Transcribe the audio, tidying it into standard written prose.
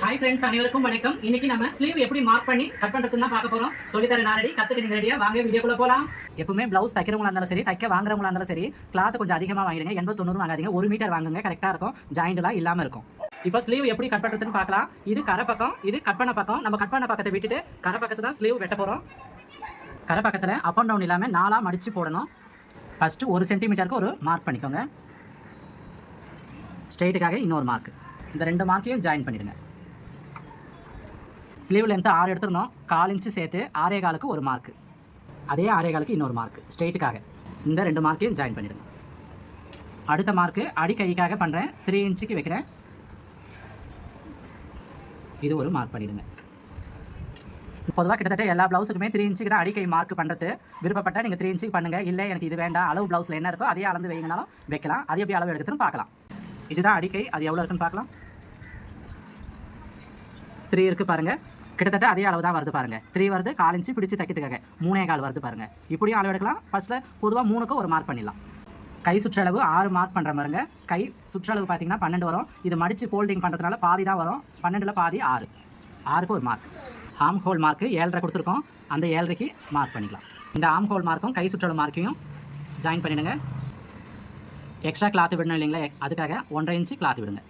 Hi friends, அனைவருக்கும் வணக்கம். இன்னைக்கு நம்ம ஸ்லீவ் எப்படி மார்க் பண்ணி கட் பண்றதுன்னு தான் பார்க்க போறோம். சொல்லித்தர நான் ரெடி, கத்துக்க நீங்க ரெடியா? வாங்க வீடியோக்குள்ள போலாம். எப்பவுமே பிளவுஸ் தைக்கிறவங்களா இருந்தாலும் சரி, தைக்க வாங்குறவங்களா இருந்தாலும் சரி, கிளாத் கொஞ்சம் அதிகமா வாங்கிடுங்க. 80-90 வாங்காதீங்க. 1 மீட்டர் வாங்குங்க, கரெக்டா இருக்கும். ஜாயிண்ட்லாம் இல்லாம இருக்கும். இப்போ ஸ்லீவ் எப்படி கட் பண்றதுன்னு பார்க்கலாம். இது கரை பக்கம், இது கட் பண்ண பக்கம். நம்ம கட் பண்ண பக்கத்தை விட்டுட்டு கரை பக்கத்தை தான் ஸ்லீவ் வெட்ட போறோம். கரை பக்கத்தில் அப் அண்ட் டவுன் இல்லாமல் 4 மடிச்சு போடணும். ஃபர்ஸ்ட் 1 சென்டிமீட்டருக்கு ஒரு மார்க் பண்ணிக்கோங்க. ஸ்ட்ரெயிட்டுக்காக இன்னொரு மார்க். இந்த 2 மார்க்கையும் ஜாயின் பண்ணிடுங்க. Sleeve length 6 எடுத்துருந்தோம். 1/4 இன்ச்சு சேர்த்து 6.25க்கு ஒரு மார்க்கு. அதே 6.25க்கு இன்னொரு மார்க்கு ஸ்ட்ரெயிட்டுக்காக. இந்த 2 மார்க்கையும் ஜாயின் பண்ணிடுங்க. அடுத்த மார்க்கு அடி கைக்காக பண்ணுறேன். 3 இன்ச்சுக்கு வைக்கிறேன். இது ஒரு மார்க் பண்ணிடுங்க. பொதுவாக கிட்டத்தட்ட எல்லா ப்ளவுஸுக்குமே 3 இன்ச்சுக்கு தான் அடிக்கை மார்க் பண்ணுறது. விருப்பப்பட்டால் நீங்கள் 3 இன்ச்சுக்கு பண்ணுங்கள். இல்லை எனக்கு இது வேண்டாம், அளவு ப்ளவுஸில் என்ன இருக்கோ அதே அளந்து வைங்கனாலும் வைக்கலாம். அது எப்படி அளவு எடுத்துன்னு பார்க்கலாம். இதுதான் அடிக்கை, அது எவ்வளோ இருக்குன்னு பார்க்கலாம். 3 இருக்குது பாருங்கள். கிட்டத்தட்ட அதே அளவு தான் வருது பாருங்கள். 3 வருது, 1/4 இன்ச்சு பிடிச்சி தைக்கிறதுக்காக 3.25 வருது பாருங்கள். இப்படியும் அளவு எடுக்கலாம். ஃபஸ்ட்டில் பொதுவாக 3க்கு ஒரு மார்க் பண்ணிடலாம். கை சுற்றளவு 6 மார்க் பண்ணுற பாருங்க. கை சுற்றளவு பார்த்தீங்கன்னா 12 வரும். இது மடித்து ஃபோல்டிங் பண்ணுறதுனால பாதி தான் வரும். 12ல் பாதி 6. 6க்கு ஒரு மார்க். ஆம் ஹோல் மார்க்கு 7.5 கொடுத்துருக்கோம். அந்த 7.5க்கு மார்க் பண்ணிக்கலாம். இந்த ஆம் ஹோல் மார்க்கும் கை சுற்றளவு மார்க்கையும் ஜாயின் பண்ணிடுங்க. எக்ஸ்ட்ரா கிளாத் விடணும் இல்லைங்களா, அதுக்காக 1.5 இன்ச்சு கிளாத் விடுங்க.